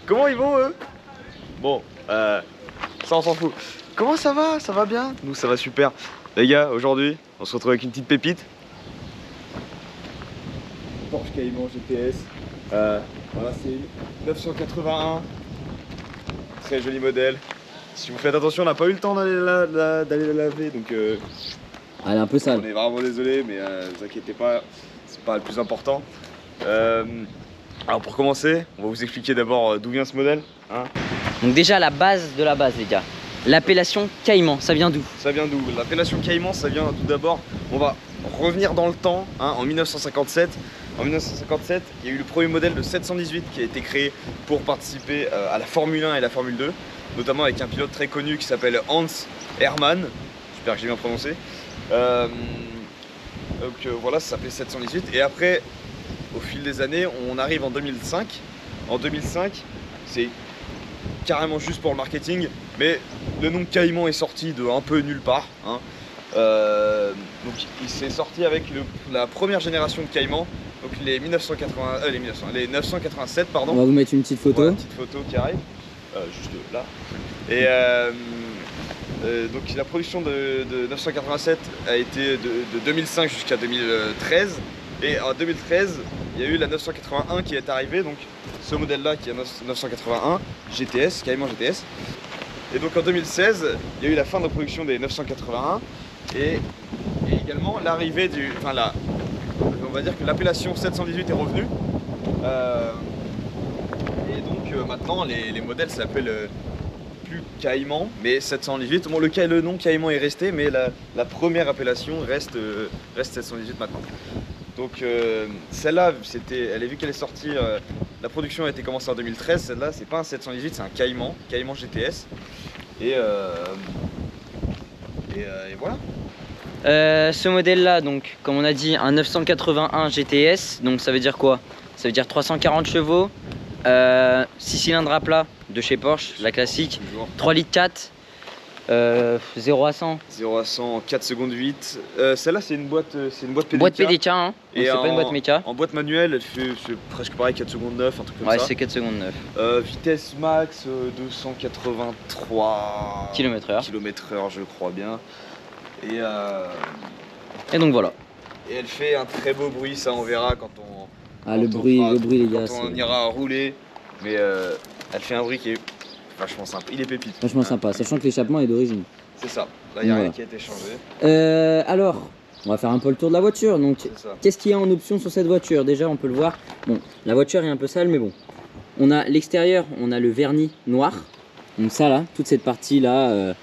Comment ils vont eux? Bon, ça on s'en fout. Comment ça va? Ça va bien? Nous ça va super. Les gars, aujourd'hui, on se retrouve avec une petite pépite. Porsche Cayman GTS. Voilà, c'est 981. Très joli modèle. Si vous faites attention, on n'a pas eu le temps d'aller la laver, donc elle est un peu sale. on est vraiment désolé, mais ne vous inquiétez pas, c'est pas le plus important. Alors pour commencer, on va vous expliquer d'abord d'où vient ce modèle. Hein. Donc déjà la base de la base, les gars. L'appellation Cayman, ça vient d'où? Ça vient d'où? L'appellation Cayman, ça vient tout d'abord, on va revenir dans le temps, hein, en 1957. En 1957, il y a eu le premier modèle de 718 qui a été créé pour participer à la Formule 1 et la Formule 2, notamment avec un pilote très connu qui s'appelle Hans Hermann, j'espère que j'ai bien prononcé. Voilà, ça s'appelait 718. Et après, au fil des années, on arrive en 2005. En 2005, c'est carrément juste pour le marketing, mais le nom Cayman est sorti de un peu nulle part. Hein. Donc il s'est sorti avec la première génération de Cayman, donc les 987 pardon. On va vous mettre une petite photo. Voilà, une petite photo qui arrive, juste là. Et donc la production de 987 a été de 2005 jusqu'à 2013. Et en 2013, il y a eu la 981 qui est arrivée, donc ce modèle-là qui est 981 GTS, Cayman GTS. Et donc en 2016, il y a eu la fin de la production des 981 et également l'arrivée du... Enfin on va dire que l'appellation 718 est revenue. Et donc maintenant les modèles s'appellent plus Cayman, mais 718. Bon, le nom Cayman est resté, mais la première appellation reste 718 maintenant. Donc celle-là, elle est vu qu'elle est sortie, la production a été commencée en 2013, celle-là c'est pas un 718, c'est un Cayman GTS. Et voilà. Ce modèle-là, donc comme on a dit, un 981 GTS, donc ça veut dire quoi? Ça veut dire 340 chevaux, 6 cylindres à plat de chez Porsche, la classique, toujours. 3 litres 4. 0 à 100. 0 à 100 en 4 secondes 8. Celle-là c'est une boîte PDK. Boîte PDK, hein. Et c'est pas une boîte méca. En boîte manuelle, elle fait presque pareil, 4 secondes 9, un truc comme ça. Ouais, c'est 4 secondes 9. Vitesse max 283 km/h, je crois bien. Et donc voilà. Et elle fait un très beau bruit, ça on verra quand on... le bruit les gars. Quand on ira rouler. Mais elle fait un bruit qui est vachement sympa, il est pépite. Vachement sympa, sachant que l'échappement est d'origine. C'est ça, là il n'y a rien qui a été changé. Alors, on va faire un peu le tour de la voiture. Donc, qu'est-ce qu'il y a en option sur cette voiture? Déjà, on peut le voir. Bon, la voiture est un peu sale, mais bon. On a l'extérieur, on a le vernis noir. Donc ça là, toute cette partie là,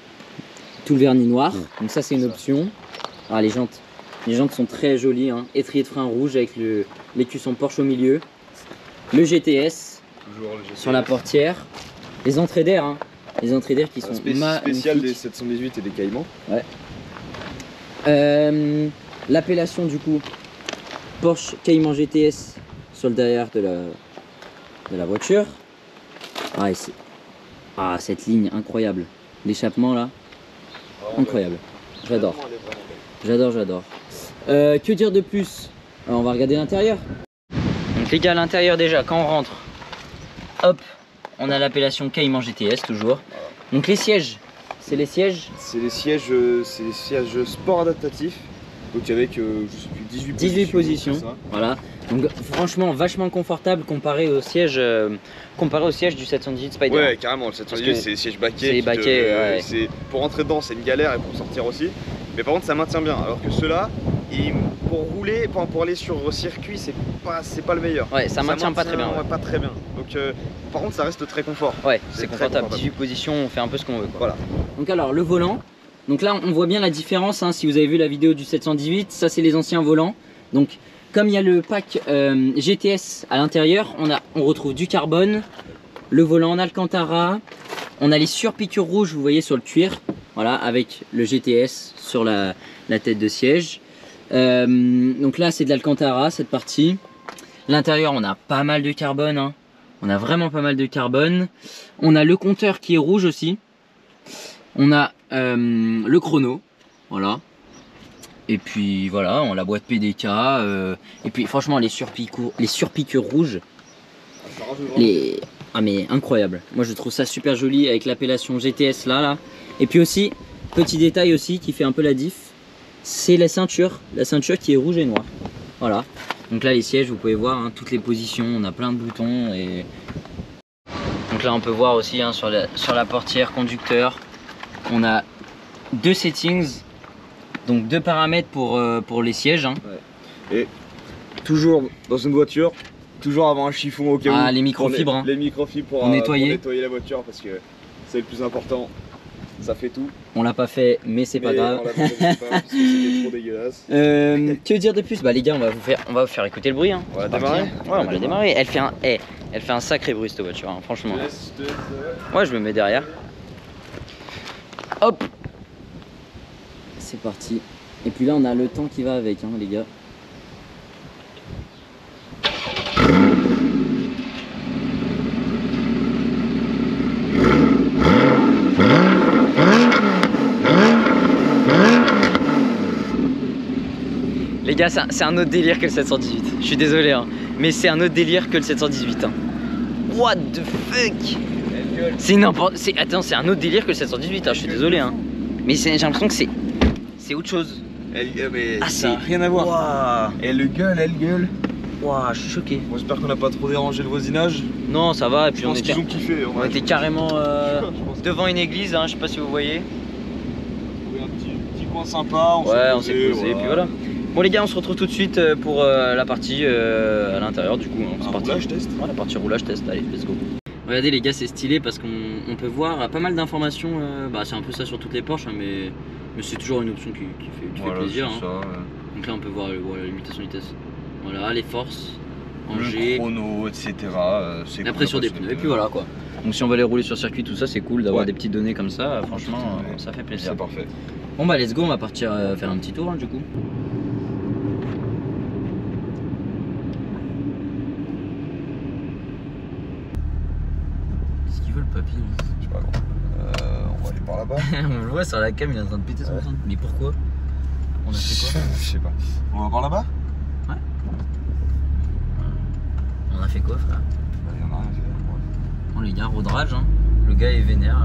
tout le vernis noir. Donc ça c'est une option. Alors les jantes sont très jolies, hein. Étrier de frein rouge avec l'écusson Porsche au milieu. Le GTS, toujours le GTS sur la portière. Les entrées d'air, hein. Les entrées d'air qui sont spéciales des 718 et des Cayman. Ouais. L'appellation du coup Porsche Cayman GTS sur le derrière de la voiture. Cette ligne incroyable. L'échappement là, incroyable. J'adore. J'adore. Que dire de plus? Alors, on va regarder l'intérieur. Donc les gars, à l'intérieur déjà, quand on rentre, hop, on a l'appellation Cayman GTS toujours. Donc les sièges, c'est les sièges sport adaptatifs. Donc avec je sais plus, 18 positions. Voilà. Donc franchement vachement confortable comparé au siège du 718 Spider. Ouais, carrément, le 718 c'est les sièges baquets. Ouais. Pour rentrer dedans c'est une galère et pour sortir aussi. Mais par contre ça maintient bien. Alors que ceux-là, pour rouler, pour aller sur circuit, c'est pas le meilleur. Ouais, ça maintient pas très bien. Ouais, pas très bien. Donc par contre ça reste très confort. Ouais, c'est confortable. 18 positions, on fait un peu ce qu'on veut, quoi. Voilà. Donc alors le volant. Donc là on voit bien la différence, hein, si vous avez vu la vidéo du 718, ça c'est les anciens volants. Donc comme il y a le pack GTS à l'intérieur, on retrouve du carbone, le volant en Alcantara, on a les surpiqûres rouges, vous voyez sur le cuir, voilà, avec le GTS sur la tête de siège. Donc là c'est de l'Alcantara cette partie. L'intérieur on a pas mal de carbone, hein. On a vraiment pas mal de carbone. On a le compteur qui est rouge aussi. On a le chrono, voilà. Et puis voilà, on a la boîte PDK. Et puis franchement les surpiqûres rouges, Ah mais incroyable. Moi je trouve ça super joli avec l'appellation GTS là. Et puis aussi, petit détail aussi qui fait un peu la diff, c'est la ceinture qui est rouge et noire. Voilà. Donc là les sièges, vous pouvez voir hein, toutes les positions, on a plein de boutons et donc là on peut voir aussi hein, sur la portière conducteur, on a 2 settings, donc 2 paramètres pour les sièges. Hein. Ouais. Et toujours dans une voiture, toujours avoir un chiffon au cas où. Ah les microfibres. Les microfibres pour nettoyer la voiture parce que c'est le plus important. Ça fait tout. On l'a pas fait, mais c'est pas grave. On l'a pas fait parce que c'était trop dégueulasse. Que dire de plus? Bah les gars, on va vous faire écouter le bruit. Hein. On va la démarrer. Ouais, on va la démarrer. Elle fait un sacré bruit cette voiture, hein, franchement. Ouais, je me mets derrière. Hop. C'est parti. Et puis là, on a le temps qui va avec, hein, les gars. Les gars, c'est un autre délire que le 718. Je suis désolé, hein, mais c'est un autre délire que le 718. Hein. What the fuck? C'est n'importe. Attends, c'est un autre délire que le 718. Hein, je suis désolé, hein. Mais j'ai l'impression que c'est autre chose. Mais ah, ça n'a rien à voir. Wow. Elle gueule. Waouh, je suis choqué. Bon, j'espère qu'on n'a pas trop dérangé le voisinage. Non, ça va. Et puis on était, ont kiffé, on était carrément devant une église. Hein, je sais pas si vous voyez. Un petit coin sympa. On s'est posé. Et puis voilà. Bon les gars, on se retrouve tout de suite pour la partie à l'intérieur du coup. Hein. C'est parti. Roulage test. Ouais, la partie roulage test. Allez, let's go. Regardez les gars, c'est stylé parce qu'on peut voir pas mal d'informations. C'est un peu ça sur toutes les Porsche, hein, mais c'est toujours une option qui fait plaisir. Hein. Ça, donc là, on peut voir la limitation de vitesse. Voilà, les forces, en G, chrono, etc. La pression des pneus. Et puis voilà quoi. Donc si on va les rouler sur circuit, tout ça, c'est cool d'avoir des petites données comme ça. Franchement, ça fait plaisir. C'est parfait. Bon bah let's go, on va partir faire un petit tour hein, du coup. Qu'est-ce qu'il veut le papy là? Je sais pas. On va aller par là-bas. On le voit sur la cam, il est en train de péter son train. Mais pourquoi? On a fait quoi? Je sais pas. On va par là-bas? Ouais. On a fait quoi frère? Il y en a rien à faire. Bon les gars, road rage hein. Le gars est vénère.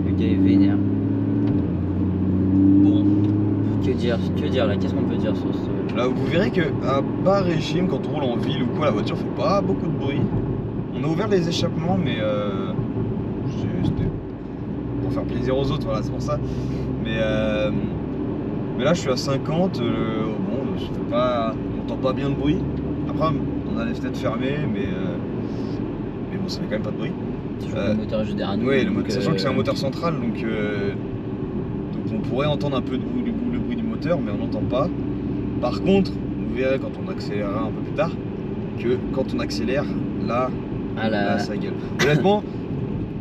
Le gars est vénère. Bon, que dire là? Qu'est-ce qu'on peut dire sur ce... Là vous verrez qu'à bas régime, quand on roule en ville ou quoi, la voiture fait pas beaucoup de bruit. On a ouvert les échappements mais c'était pour faire plaisir aux autres, voilà c'est pour ça. Mais là je suis à 50, bon je fais pas, on entend pas bien le bruit. Après on a les fenêtres fermées mais bon ça fait quand même pas de bruit. Le moteur est juste derrière nous. Oui, sachant que c'est un moteur central donc on pourrait entendre un peu le bruit du moteur mais on n'entend pas. Par contre, vous verrez quand on accélérera un peu plus tard que quand on accélère, là ça gueule. Honnêtement,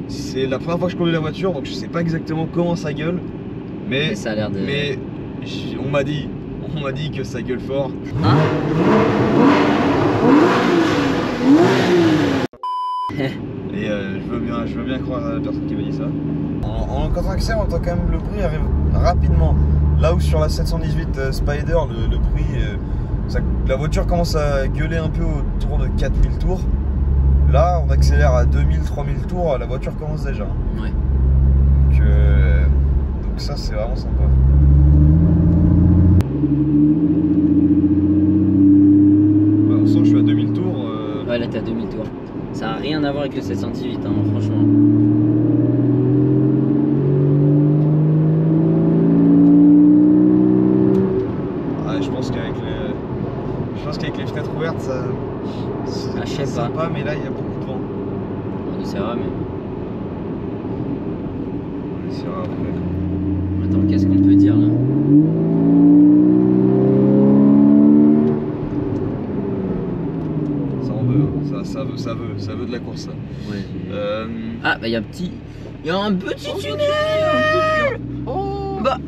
c'est la première fois que je conduis la voiture donc je sais pas exactement comment ça gueule. Mais ça a l'air de... Mais on m'a dit que ça gueule fort. Hein? Et je veux bien croire à la personne qui m'a dit ça. Quand on accélère, on entend quand même le bruit arrive rapidement. Là où sur la 718 Spider, le bruit, la voiture commence à gueuler un peu autour de 4000 tours. Là, on accélère à 2000-3000 tours, la voiture commence déjà. Ouais. Donc ça, c'est vraiment sympa. Ouais, on sent que je suis à 2000 tours. Ouais, là, t'es à 2000 tours. Ça n'a rien à voir avec le 718, hein, franchement. Avec les fenêtres ouvertes, ça je sais pas, mais là il y a beaucoup de vent. On essaiera, mais. On essaiera après. Attends, qu'est-ce qu'on peut dire là? Ça en veut, ça veut de la course ça. Ouais. Ah bah il y a un petit tunnel. Oh bah.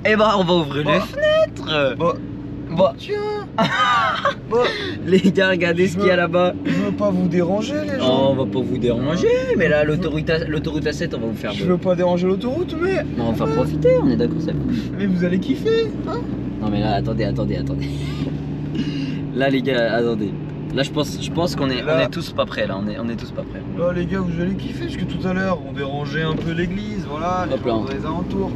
Eh bah on va ouvrir les fenêtres. Bah tiens. Les gars, regardez ce qu'il y a là-bas. Je veux pas vous déranger les gens. Oh, on va pas vous déranger, mais là l'autoroute A7 on va vous faire. Je veux pas déranger l'autoroute mais. Non, on va profiter, on est d'accord ça. Mais vous allez kiffer hein. Non mais là attendez. Là les gars, attendez. Là je pense qu'on est, là, on est tous pas prêts là, on est tous pas prêts. Là les gars, vous allez kiffer parce que tout à l'heure on dérangeait un peu l'église, voilà, Hop là. les alentours.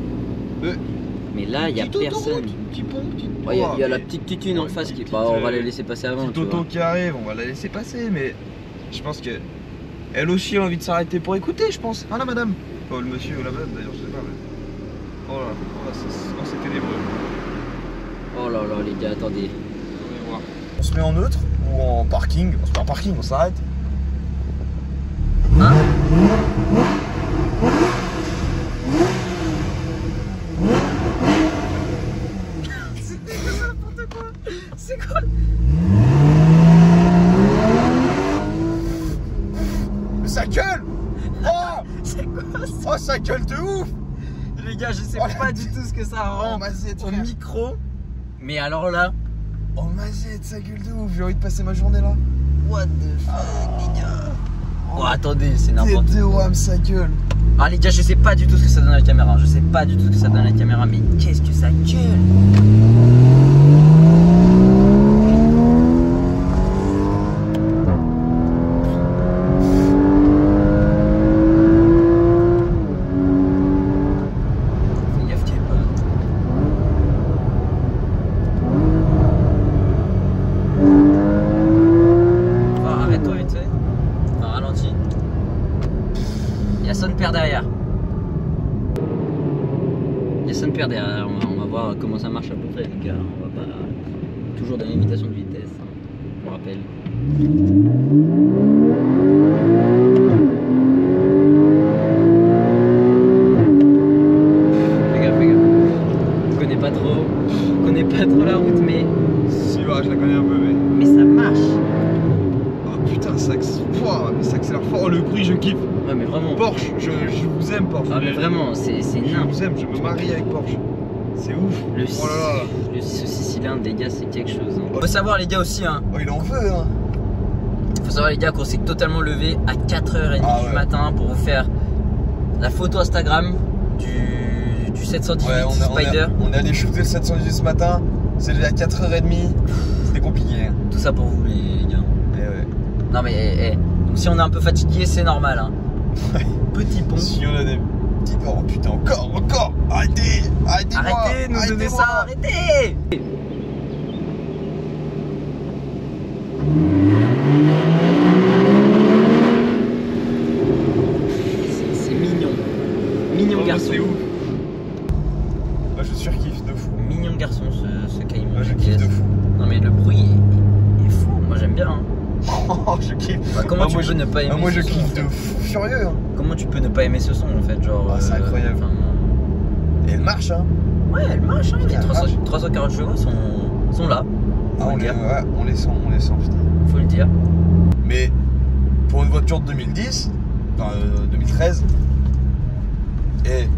Mais là il y a personne. Petit pont, Il y a la petite tutune en face qui est pas. On va la laisser passer avant. Toto qui arrive, on va la laisser passer, mais je pense que elle aussi a envie de s'arrêter pour écouter, je pense. Ah la madame. Oh le monsieur ou la madame d'ailleurs, je sais pas. Mais... Oh là, c'est ténébreux. Oh là là les gars, attendez. On se met en neutre ou en parking, on se met en parking, on s'arrête. Hein? C'est quoi? Mais ça gueule! Oh! C'est quoi ça? Oh ça gueule de ouf! Les gars, je sais pas du tout ce que ça rend au micro. Mais alors là. Oh Mazette, ça gueule de ouf, j'ai envie de passer ma journée là. What the fuck les gars? Oh attendez, c'est n'importe quoi. WAM, ça gueule. Ah les gars, je sais pas du tout ce que ça donne à la caméra. Je sais pas du tout ce que ça donne à la caméra, mais qu'est-ce que ça gueule? Derrière. Il y a son père derrière, on va voir comment ça marche à peu près les gars, on va pas toujours dans l'imitation de vitesse, hein. Je me rappelle. Fais gaffe. Je connais pas trop la route mais... Si bah, je la connais un peu mais ça marche. Oh putain, ça accélère fort, le bruit je kiffe. Ouais mais vraiment. Porsche, je vous aime Porsche. Ah mais vraiment, c'est Je vous aime, je me marie avec Porsche. C'est ouf. Le 6 cylindres les gars, c'est quelque chose. Hein. Faut savoir les gars aussi hein. Oh il en veut hein. Faut savoir les gars qu'on s'est totalement levé à 4h30 du matin pour vous faire la photo Instagram du 718 Spider. On est allé shooter le 718 ce matin, c'était à 4h30. C'était compliqué. Hein. Tout ça pour vous les gars. Et ouais. Non mais donc si on est un peu fatigué, c'est normal hein. Petit pont. Si on a des petits... Oh putain, encore. Arrêtez de nous donner ça, arrêtez. C'est mignon garçon. C'est ouf. Moi je surkiffe de fou. Mignon garçon ce Cayman. Moi je kiffe de fou. Non mais le bruit est fou, moi j'aime bien hein. Oh, je kiffe. Bah, comment tu peux ne pas aimer moi je ce son, kiffe de fou furieux. Hein. Comment tu peux ne pas aimer ce son en fait, genre. C'est incroyable. Et elle marche hein. Ouais, elle marche hein. Les 340 chevaux sont là. Ah, on les sent putain. Faut le dire. Mais pour une voiture de 2010, enfin 2013, et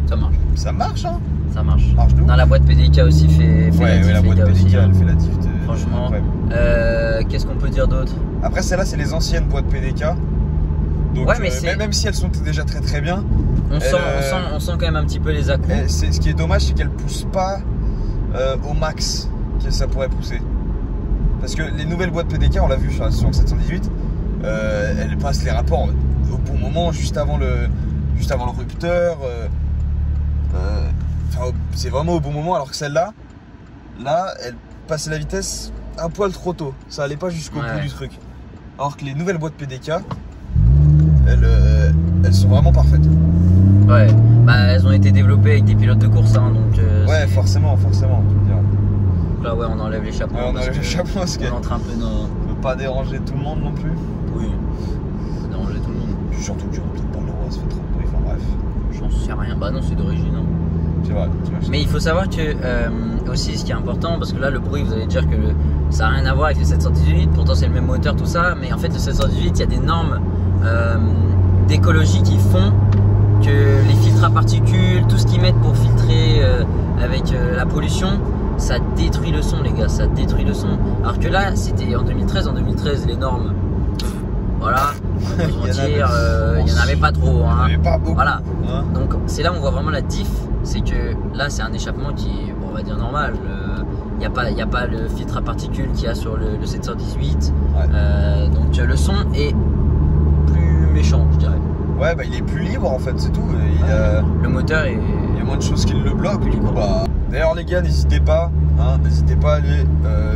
ça marche. Ça marche hein. Ça marche. De dans la boîte PDK aussi fait ouais, la diff, la boîte PDK aussi, elle fait la diff de... Franchement. Qu'est-ce qu'on peut dire d'autre? Après celle-là c'est les anciennes boîtes PDK. Donc ouais, mais même si elles sont déjà très bien, on sent quand même un petit peu les à-coups. Ce qui est dommage c'est qu'elles poussent pas au max que ça pourrait pousser. Parce que les nouvelles boîtes PDK, on l'a vu sur le 718, elles passent les rapports au bon moment, juste avant le rupteur. C'est vraiment au bon moment, alors que celle-là, elle passait la vitesse un poil trop tôt. Ça allait pas jusqu'au bout du truc. Alors que les nouvelles boîtes PDK, elles sont vraiment parfaites. Ouais, bah elles ont été développées avec des pilotes de course, hein, donc. Ouais, forcément. Là, ouais, on enlève les chapeaux. Ouais, on enlève les chapeaux parce qu'on entre un peu dans. On peut pas déranger tout le monde non plus. Oui, déranger tout le monde. Surtout que peut-être pas le roi, ça fait trop de bruit, enfin bref. J'en sais rien, bah non, c'est d'origine. Hein. C'est vrai. Mais il faut savoir que aussi ce qui est important, parce que là le bruit vous allez dire que ça n'a rien à voir avec le 718, pourtant c'est le même moteur tout ça, mais en fait le 718 il y a des normes d'écologie qui font que les filtres à particules, tout ce qu'ils mettent pour filtrer avec la pollution, ça détruit le son les gars, ça détruit le son. Alors que là c'était en 2013 les normes, voilà, on va se mentir, il n'y en avait pas trop. Hein. Il n'y en avait pas beaucoup. Voilà. Hein. Donc c'est là où on voit vraiment la diff, c'est que là c'est un échappement qui est, bon, on va dire normal. il n'y a pas le filtre à particules qu'il y a sur le 718. Ouais. Donc le son est plus méchant, je dirais. Ouais, bah il est plus libre en fait, c'est tout. Le moteur est... Il y a moins de choses qui le bloquent. Du coup, bah... D'ailleurs les gars, n'hésitez pas à aller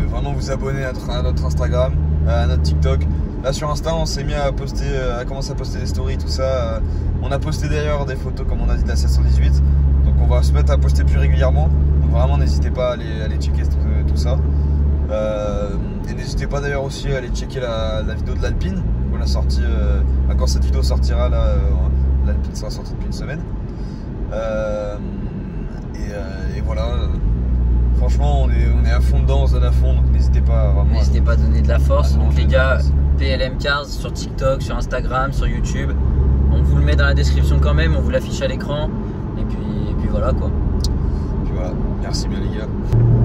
vraiment vous abonner à notre Instagram, à notre TikTok. Là sur Insta, on s'est mis à poster, à commencer à poster des stories, tout ça. On a posté d'ailleurs des photos, comme on a dit, de la 718. Donc on va se mettre à poster plus régulièrement. Donc vraiment, n'hésitez pas à aller checker tout ça. Et n'hésitez pas d'ailleurs aussi à aller checker la vidéo de l'Alpine qu'on a sortie. Quand cette vidéo sortira, là, l'Alpine sera sortie depuis une semaine. Et voilà. Franchement, on est à fond dedans, on se donne à fond, donc n'hésitez pas vraiment. N'hésitez pas à donner de la force. Donc les gars, PLM Cars sur TikTok, sur Instagram, sur YouTube. On vous le met dans la description quand même, on vous l'affiche à l'écran. Et puis voilà quoi. Puis voilà, merci bien les gars.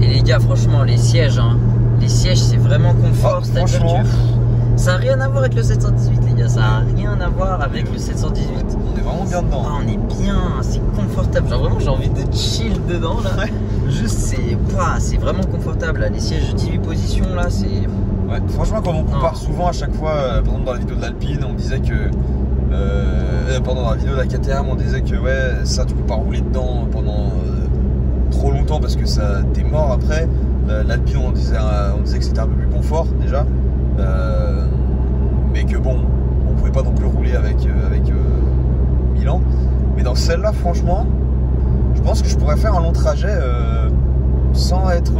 Et les gars, franchement, les sièges, c'est vraiment confort. C'est-à-dire que ça n'a rien à voir avec le 718 les gars, ça n'a rien à voir avec le 718. On est vraiment bien dedans. On est bien, c'est confortable. Genre vraiment j'ai envie de chill dedans là. Ouais. Juste c'est vraiment confortable là. Les sièges 18 positions là, c'est... Ouais, franchement comme on compare souvent à chaque fois, par exemple dans la vidéo de l'Alpine, on disait que... pendant la vidéo de la KTM, on disait que ouais, ça tu peux pas rouler dedans pendant trop longtemps parce que ça t'es mort après. L'Alpine on disait que c'était un peu plus confort déjà. Mais que bon, on pouvait pas non plus rouler avec Milan. Mais dans celle-là, franchement, je pense que je pourrais faire un long trajet sans être...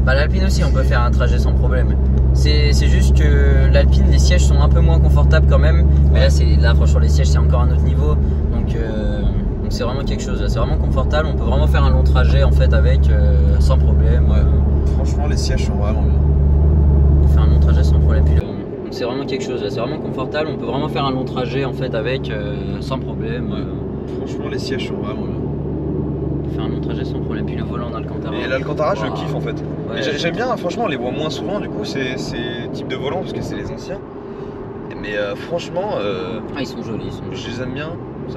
Bah l'Alpine aussi, on peut faire un trajet sans problème. C'est juste que l'Alpine, les sièges sont un peu moins confortables quand même. Mais là franchement, les sièges, c'est encore un autre niveau. Donc c'est vraiment quelque chose. C'est vraiment confortable. On peut vraiment faire un long trajet en fait avec, sans problème. Ouais. Franchement, les sièges sont vraiment bien. On peut faire un long trajet sans problème. Puis, c'est vraiment quelque chose, c'est vraiment confortable, on peut vraiment faire un long trajet en fait avec sans problème. Franchement les sièges sont vraiment bien. On peut faire un long trajet sans problème, puis le volant d'Alcantara. Et l'Alcantara je kiffe en fait. Ouais, j'aime bien, franchement on les voit moins souvent du coup ces types de volants parce que c'est les anciens. Mais franchement ils sont jolis, je les aime bien. Ils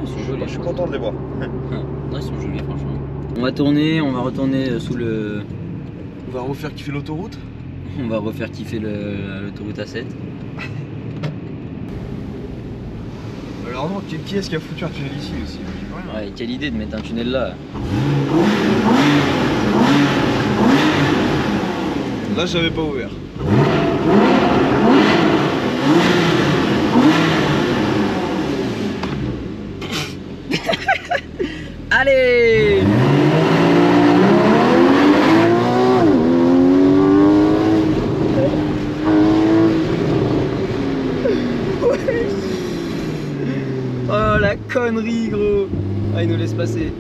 sont jolis, je suis content de les voir. Non, ils sont jolis franchement. On va retourner sous le... On va refaire kiffer l'autoroute. On va refaire kiffer l'autoroute A7. Alors non, qui est-ce qui a foutu un tunnel ici aussi? Ouais, quelle idée de mettre un tunnel là. Là j'avais pas ouvert. Allez! Oh la connerie gros! Ah il nous laisse passer.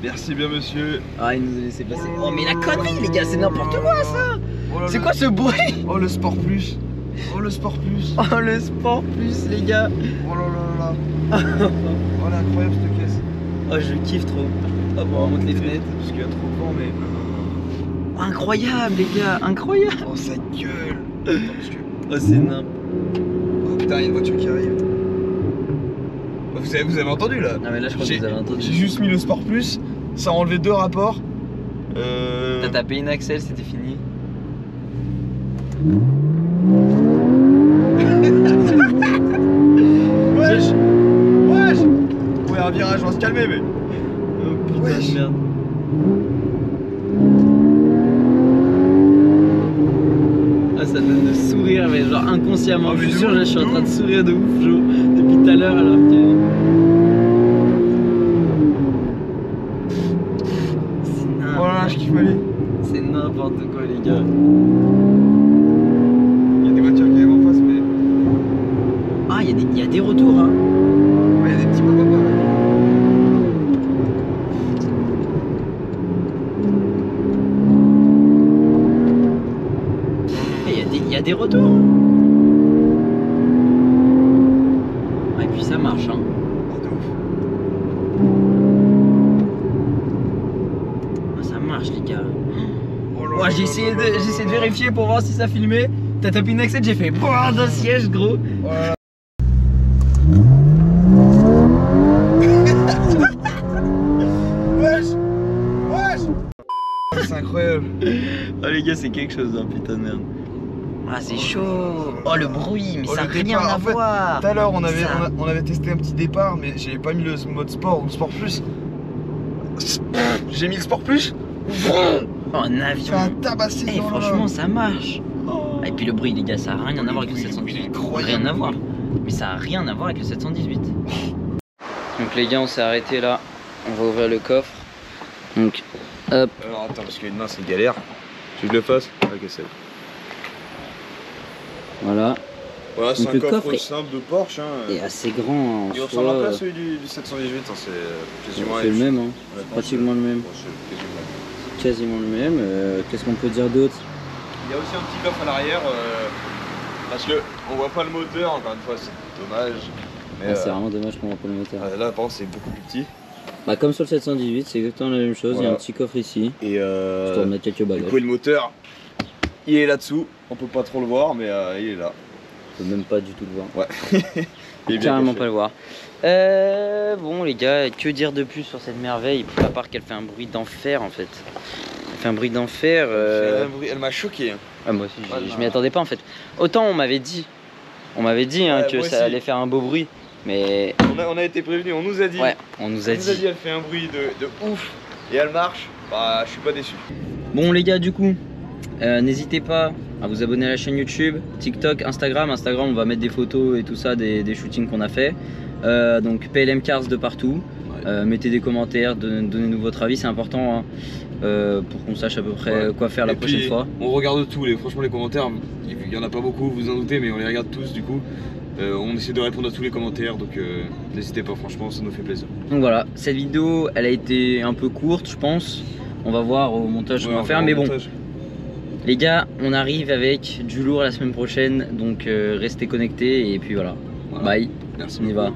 Merci bien monsieur. Ah il nous a laissé passer. Oh mais la connerie les gars, c'est n'importe quoi ça! C'est quoi ce bruit? Oh le sport plus. Oh le sport plus. Oh le sport plus les gars. Oh là là là. Oh là incroyable cette caisse. Oh je kiffe trop. Hop on remonte les fenêtres. Parce qu'il y a trop de vent mais... Incroyable les gars, incroyable. Oh sa gueule. Attends, parce que... Oh c'est nimp. Oh putain, il y a une voiture qui arrive. Vous avez entendu là? Non mais là je crois que vous avez entendu. J'ai juste mis le sport plus, ça a enlevé 2 rapports. T'as tapé une axelle, c'était fini. Wesh. Wesh. Ouais un virage, on va se calmer mais... Oh putain wesh. de merde. Ah ça donne de sourire mais genre inconsciemment. Oh, je mais suis sûr de là je suis en ouf. train de sourire de ouf genre, depuis tout à l'heure alors que... C'est n'importe Oh là là, je kiffe ma vie. C'est n'importe quoi les gars. Il y a des voitures qui arrivent en face mais... Ah il y a des retours hein. Ouais, il y a des petits papas. Il y a des retours. Ah, et puis ça marche hein. Oh de ouf. Ah, ça marche les gars. Oh là Ouais, là j'ai là essayé là là de là. vérifier pour voir si ça filmait. T'as tapé une accès, j'ai fait boah d'un siège gros. Oh là là. les gars, c'est quelque chose, hein, putain de merde. Ah, c'est chaud. Oh, le bruit, mais Oh, ça n'a le rien départ, à en fait, voir. Tout à l'heure, on Ça- avait testé un petit départ, mais j'avais pas mis le mode sport ou sport plus. J'ai mis le sport plus. Oh, un avion. Ça a tabassé. Eh, dans le- franchement, ça marche. Oh. Et puis le bruit, les gars, ça a rien à voir avec le 718. Rien à voir. Mais ça a rien à voir avec le 718. Donc les gars, on s'est arrêté là. On va ouvrir le coffre. Donc, hop. Alors attends, parce qu'une main c'est galère. Tu veux que je le fasse? Ok, c'est bon. Voilà. Voilà, c'est Donc un le coffre coffre est- simple de Porsche. Hein. Et assez grand. Il En ressemble un peu soi, à celui du 718, hein, c'est quasiment c'est le même, hein. Ouais, Pratiquement le même. Ouais, c'est quasiment le même. Quasiment le même. Qu'est-ce qu'on peut dire d'autre? Il y a aussi un petit coffre à l'arrière, parce que on voit pas le moteur, encore une fois, c'est dommage. Mais Ah, c'est vraiment dommage qu'on voit pas le moteur. là, par contre, c'est beaucoup plus petit. Bah, comme sur le 718, c'est exactement la même chose. Il y a Voilà. un petit coffre ici. Et Histoire de mettre quelques du bagages. coup, le moteur, il est là-dessous. On peut pas trop le voir, mais il est là. On peut même pas du tout le voir. Ouais. Il est bien Carrément caché. pas le voir. Bon les gars, que dire de plus sur cette merveille, à part qu'elle fait un bruit d'enfer en fait. Elle fait un bruit d'enfer. Elle m'a choqué. Hein. Ah, moi aussi, Ah, je non. m'y attendais pas en fait. Autant on m'avait dit hein, Ouais, que moi ça aussi. allait faire un beau bruit, mais On a été prévenus, on nous a dit. ouais, on nous a Elle nous a dit. dit, elle fait un bruit de ouf et elle marche. Bah, je suis pas déçu. Bon les gars, du coup, n'hésitez pas à vous abonner à la chaîne YouTube, TikTok, Instagram. Instagram, on va mettre des photos et tout ça des shootings qu'on a fait. Donc PLM Cars de partout. Mettez des commentaires, donnez-nous votre avis, c'est important hein, pour qu'on sache à peu près Ouais. quoi faire la Et prochaine puis, fois. On regarde tous, franchement les commentaires, il y en a pas beaucoup, vous en doutez, mais on les regarde tous du coup. On essaie de répondre à tous les commentaires, donc n'hésitez pas, franchement, ça nous fait plaisir. Donc voilà, cette vidéo, elle a été un peu courte, je pense. On va voir au montage ce qu'on va faire, mais bon. Les gars, on arrive avec du lourd la semaine prochaine, donc restez connectés et puis voilà. Voilà. Bye, Merci on y beaucoup. va.